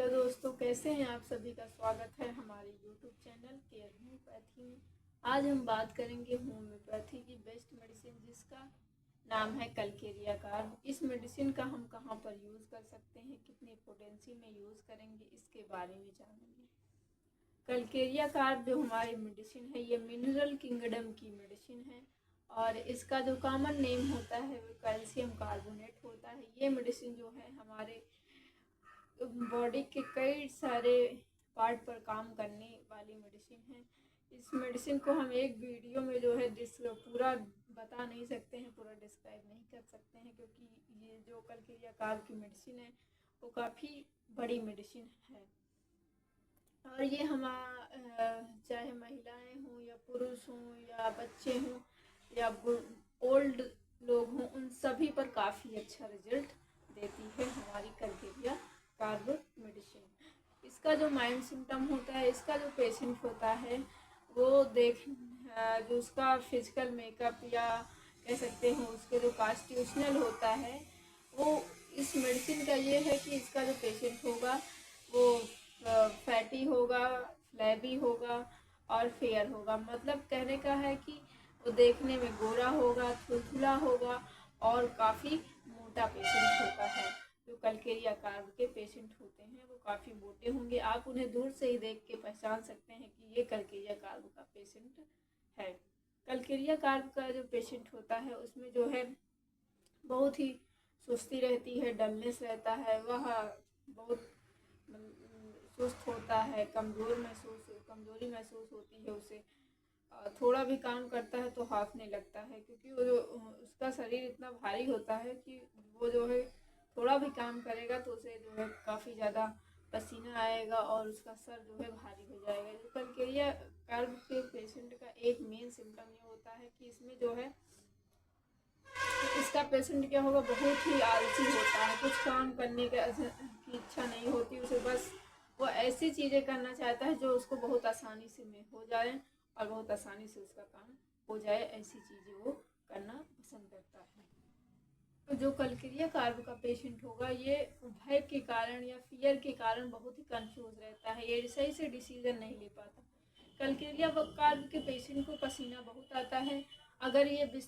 Hello दोस्तों, कैसे हैं आप सभी का स्वागत है हमारे यूट्यूब चैनल केयर होम्योपैथी में। आज हम बात करेंगे होम्योपैथी की बेस्ट मेडिसिन जिसका नाम है कलकेरिया कार्ब। इस मेडिसिन का हम कहां पर यूज़ कर सकते हैं, कितनी पोटेंसी में यूज़ करेंगे, इसके बारे में जानेंगे। कलकेरिया कार्ब जो हमारी मेडिसिन है ये मिनरल किंगडम की मेडिसिन है और इसका जो कॉमन नेम होता है वो कैल्शियम कार्बोनेट होता है। ये मेडिसिन जो है हमारे बॉडी के कई सारे पार्ट पर काम करने वाली मेडिसिन है। इस मेडिसिन को हम एक वीडियो में जो है पूरा बता नहीं सकते हैं, पूरा डिस्क्राइब नहीं कर सकते हैं, क्योंकि ये जो कलकेरिया कार्ब की मेडिसिन है वो काफ़ी बड़ी मेडिसिन है। और ये चाहे महिलाएं हों या पुरुष हों या बच्चे हों या ओल्ड लोग हों, उन सभी पर काफ़ी अच्छा रिजल्ट देती है हमारी कलकेरिया कार्ब मेडिसिन। इसका जो माइंड सिम्टम होता है, इसका जो पेशेंट होता है वो जो उसका फिजिकल मेकअप या कह सकते हैं उसके जो कॉन्स्टिट्यूशनल होता है वो इस मेडिसिन का ये है कि इसका जो पेशेंट होगा वो फैटी होगा, फ्लैबी होगा और फेयर होगा। मतलब कहने का है कि वो देखने में गोरा होगा, थुलथुला होगा और काफ़ी मोटा पेशेंट होता है। जो कलकेरिया कार्ब के पेशेंट होते हैं वो काफ़ी मोटे होंगे। आप उन्हें दूर से ही देख के पहचान सकते हैं कि ये कलकेरिया कार्ब का पेशेंट है। कलकेरिया कार्ब का जो पेशेंट होता है उसमें जो है बहुत ही सुस्ती रहती है, डलनेस रहता है, वह बहुत सुस्त होता है, कमज़ोरी महसूस होती है उसे। थोड़ा भी काम करता है तो हाँफने लगता है, क्योंकि वो जो उसका शरीर इतना भारी होता है कि वो जो है थोड़ा भी काम करेगा तो उसे जो है काफ़ी ज़्यादा पसीना आएगा और उसका सर जो है भारी हो जाएगा। जो कलकेरिया कार्ब के पेशेंट का एक मेन सिम्टम ये होता है कि इसमें जो है इसका पेशेंट क्या होगा, बहुत ही आलसी होता है, कुछ काम करने की इच्छा नहीं होती उसे। बस वो ऐसी चीज़ें करना चाहता है जो उसको बहुत आसानी से में हो जाए और बहुत आसानी से उसका काम हो जाए, ऐसी चीज़ें वो करना पसंद करता है। तो जो कलकेरिया कार्ब का पेशेंट होगा ये भय के कारण या फियर के कारण बहुत ही कंफ्यूज रहता है, ये सही से डिसीजन नहीं ले पाता। कलकेरिया कार्ब के पेशेंट को पसीना बहुत आता है। अगर ये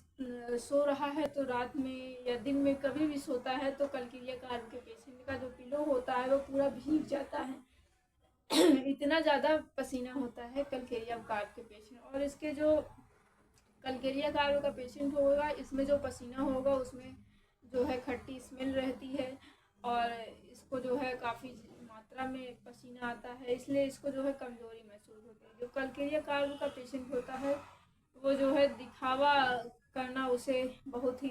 सो रहा है तो रात में या दिन में कभी भी सोता है तो कलकेरिया कार्ब के पेशेंट का जो पिलो होता है वो पूरा भीग जाता है। इतना ज़्यादा पसीना होता है कलकेरिया कार्ब के पेशेंट। और इसके जो कलकेरिया कार्ब का पेशेंट होगा इसमें जो पसीना होगा उसमें जो है खट्टी स्मेल रहती है और इसको जो है काफ़ी मात्रा में पसीना आता है, इसलिए इसको जो है कमज़ोरी महसूस होती है। जो कलकेरिया कार्ब का पेशेंट होता है वो जो है दिखावा करना उसे बहुत ही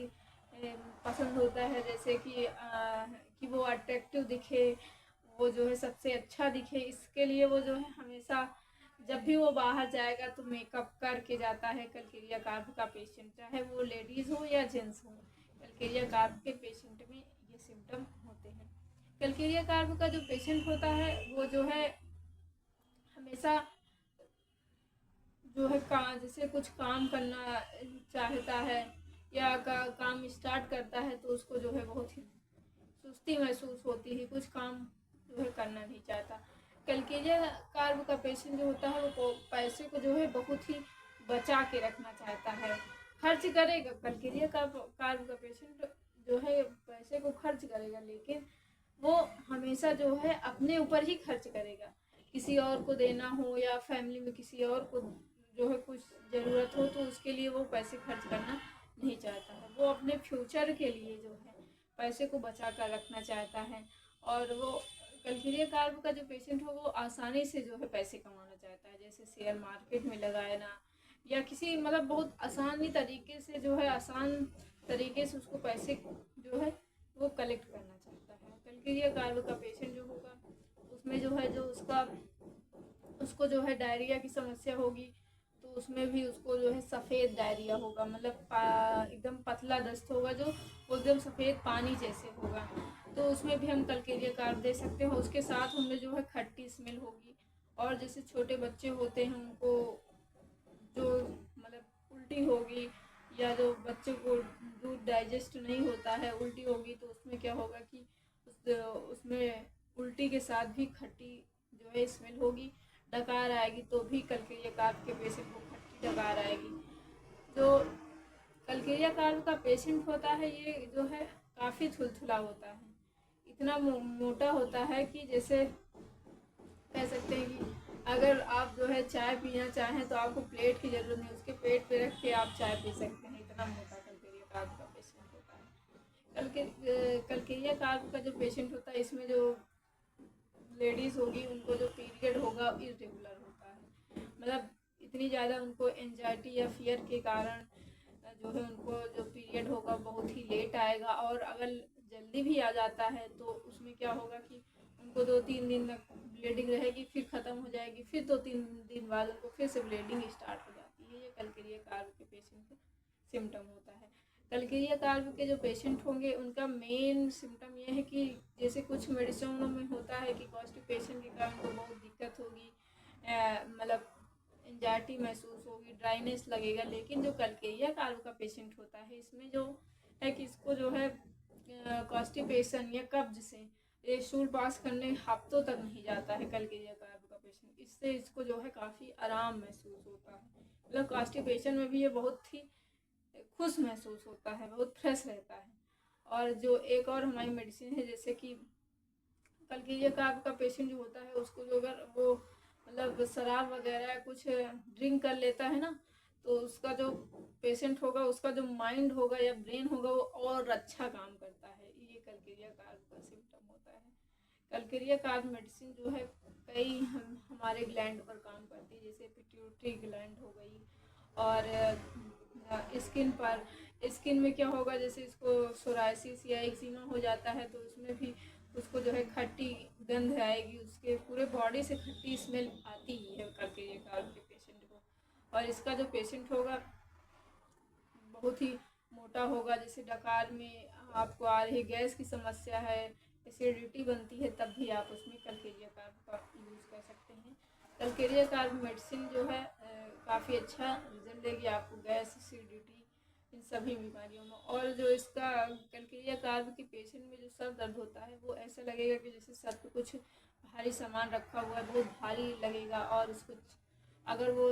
पसंद होता है, जैसे कि वो अट्रैक्टिव दिखे, वो जो है सबसे अच्छा दिखे। इसके लिए वो जो है हमेशा जब भी वो बाहर जाएगा तो मेकअप करके जाता है कलकेरिया कार्ब का पेशेंट, चाहे वो लेडीज़ हो या जेंट्स हो। कलकेरिया कार्ब के पेशेंट में ये सिम्टम होते हैं। कलकेरिया कार्ब का जो पेशेंट होता है वो जो है हमेशा जो है जैसे कुछ काम करना चाहता है या काम स्टार्ट करता है तो उसको जो है बहुत ही सुस्ती महसूस होती है, कुछ काम जो है करना नहीं चाहता। कलकेरिया कार्ब का पेशेंट जो होता है वो पैसे को जो है बहुत ही बचा के रखना चाहता है, खर्च करेगा। कलकेरिया कार्ब का पेशेंट जो है पैसे को खर्च करेगा, लेकिन वो हमेशा जो है अपने ऊपर ही खर्च करेगा। किसी और को देना हो या फैमिली में किसी और को जो है कुछ ज़रूरत हो तो उसके लिए वो पैसे खर्च करना नहीं चाहता है। वो अपने फ्यूचर के लिए जो है पैसे को बचा कर रखना चाहता है। और वो कलकेरिया कार्ब का जो पेशेंट हो वो आसानी से जो है पैसे कमाना चाहता है, जैसे शेयर मार्केट में लगाना या किसी मतलब बहुत आसानी तरीके से जो है आसान तरीके से उसको पैसे जो है वो कलेक्ट करना चाहता है। कलकेरिया कार्ब का पेशेंट जो होगा उसमें जो है जो उसको जो है डायरिया की समस्या होगी तो उसमें भी उसको जो है सफ़ेद डायरिया होगा, मतलब एकदम पतला दस्त होगा जो वो एकदम सफ़ेद पानी जैसे होगा, तो उसमें भी हम कलकेरिया कार्ब दे सकते हैं। उसके साथ उनमें जो है खट्टी स्मेल होगी। और जैसे छोटे बच्चे होते हैं उनको जो मतलब उल्टी होगी या जो बच्चे को दूध डाइजेस्ट नहीं होता है, उल्टी होगी, तो उसमें क्या होगा कि उसमें उल्टी के साथ भी खट्टी जो है स्मेल होगी। डकार आएगी तो भी कलकेरिया कार्प के पेशेंट को खट्टी डकार आएगी। जो कलकेरिया कार्प का पेशेंट होता है ये जो है काफ़ी थुलथुला होता है, इतना मोटा होता है कि जैसे कह सकते हैं कि अगर आप जो है चाय पीना चाहें तो आपको प्लेट की ज़रूरत नहीं, उसके पेट पे रख के आप चाय पी सकते हैं, इतना मोटा कलकेरिया कार्प का पेशेंट होता है। कलकेरिया कार्प का जो पेशेंट होता है इसमें जो लेडीज़ होगी उनको जो पीरियड होगा इरेगुलर होता है, मतलब इतनी ज़्यादा उनको एंजाइटी या फियर के कारण जो है उनको जो पीरियड होगा बहुत ही लेट आएगा। और अगर जल्दी भी आ जाता है तो उसमें क्या होगा कि उनको 2-3 दिन तक ब्लीडिंग रहेगी, फिर ख़त्म हो जाएगी, फिर 2-3 दिन बाद उनको फिर से ब्लीडिंग स्टार्ट हो जाती है। ये कलकेरिया कार्प के पेशेंट का सिम्टम होता है। कलकेरिया कार्प के जो पेशेंट होंगे उनका मेन सिम्टम ये है कि जैसे कुछ मेडिसिनों में होता है कि कॉन्स्टिपेशन के कारण उनको बहुत दिक्कत होगी, मतलब एंजाइटी महसूस होगी, ड्राइनेस लगेगा। लेकिन जो कलकेरिया कार्प का पेशेंट होता है इसमें जो है कि इसको जो है कॉन्स्टिपेशन या कब्ज से ये स्टूल पास करने हफ्तों तक नहीं जाता है कलकेरिया कार्प का पेशेंट, इससे इसको जो है काफ़ी आराम महसूस होता है। मतलब कॉन्स्टिपेशन में भी ये बहुत ही खुश महसूस होता है, बहुत फ्रेश रहता है। और जो एक और हमारी मेडिसिन है जैसे कि कलकेरिया कार्प का पेशेंट जो होता है उसको जो अगर वो मतलब शराब वगैरह कुछ ड्रिंक कर लेता है ना तो उसका जो पेशेंट होगा उसका जो माइंड होगा या ब्रेन होगा वो और अच्छा काम करता है। ये कलकेरिया कार्प का सिम्टम होता है। कलकेरिया कार्प मेडिसिन जो है कई हमारे ग्लैंड पर काम करती है, जैसे पिट्यूटरी ग्लैंड हो गई, और स्किन पर, स्किन में क्या होगा जैसे इसको सोराइसिस या एक्जिमा हो जाता है तो उसमें भी उसको जो है खट्टी गंध आएगी, उसके पूरे बॉडी से खट्टी स्मेल आती ही है कलकेरिया कार्प के पेशेंट को। और इसका जो पेशेंट होगा बहुत ही मोटा होगा, जैसे डकार में आपको आ रही गैस की समस्या है, एसिडिटी बनती है, तब भी आप उसमें कलकेरिया कार्प का यूज़ कर सकते हैं। कलकेरिया कार्प मेडिसिन जो है काफ़ी अच्छा रिजल्ट देगी आपको गैस, एसिडिटी, इन सभी बीमारियों में। और जो इसका कलकेरिया कार्प के पेशेंट में जो सर दर्द होता है वो ऐसा लगेगा कि जैसे सर पे कुछ भारी सामान रखा हुआ है, बहुत भारी लगेगा। और उसको अगर वो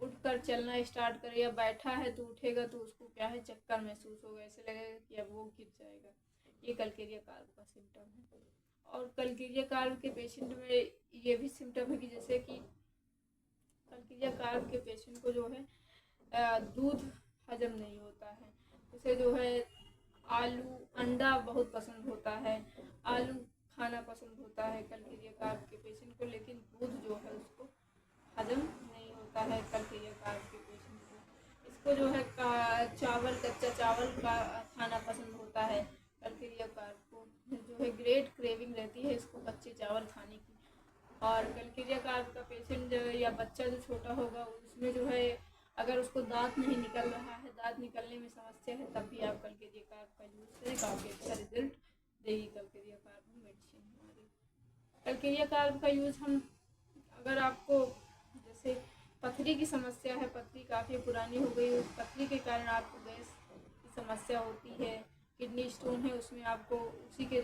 उठकर चलना स्टार्ट करे या बैठा है तो उठेगा तो उसको क्या है चक्कर महसूस होगा, ऐसे लगेगा कि अब वो गिर जाएगा। ये कलकेरिया कार्प का सिम्टम है। और कलकेरिया कार्प के पेशेंट में ये भी सिम्टम है कि जैसे कि कलकेरिया कार्प के पेशेंट को जो है दूध हजम नहीं होता है, उसे जो है आलू अंडा बहुत पसंद होता है, आलू खाना पसंद होता है कलकेरिया कार्प के पेशेंट को, लेकिन दूध जो है उसको हजम नहीं होता है कलकेरिया कार्प के पेशेंट को। इसको जो है चावल, कच्चा चावल का खाना पसंद होता है कलकेरिया कार्प को, जो है ग्रेट क्रेविंग रहती है इसको कच्चे चावल खाने की। और कलकेरिया कार्प का पेशेंट या बच्चा जो छोटा होगा उसमें जो है अगर उसको दांत नहीं निकल रहा है, दांत निकलने में समस्या है, तब भी आप कलकेरिया कार्प का यूज़ करें, काफ़ी अच्छा रिजल्ट देगी कलकेरिया कार्प मेडिसिन हमारी। कलकेरिया कार्प का यूज़ हम अगर आपको जैसे पथरी की समस्या है, पथरी काफ़ी पुरानी हो गई, उस पथरी के कारण आपको गैस की समस्या होती है, किडनी स्टोन है उसमें आपको उसी के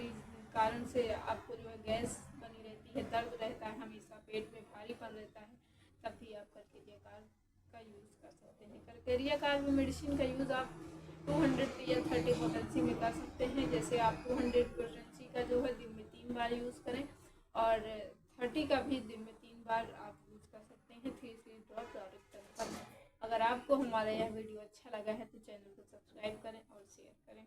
कारण से आपको जो है गैस बनी रहती है, दर्द रहता है हमेशा, पेट में भारीपन रहता है, तब भी आप कलकेरिया कार्प का यूज़ कर सकते हैं। कलकेरिया कार्प मेडिसिन का यूज़ आप 200 या 30 पोटेंसी में कर सकते हैं। जैसे आप 200 पोटेंसी का जो है दिन में 3 बार यूज़ करें और 30 का भी दिन में 3 बार आप यूज़ कर सकते हैं 3 ड्रॉप डायरेक्ट। अगर आपको हमारा यह वीडियो अच्छा लगा है तो चैनल को सब्सक्राइब करें और शेयर करें।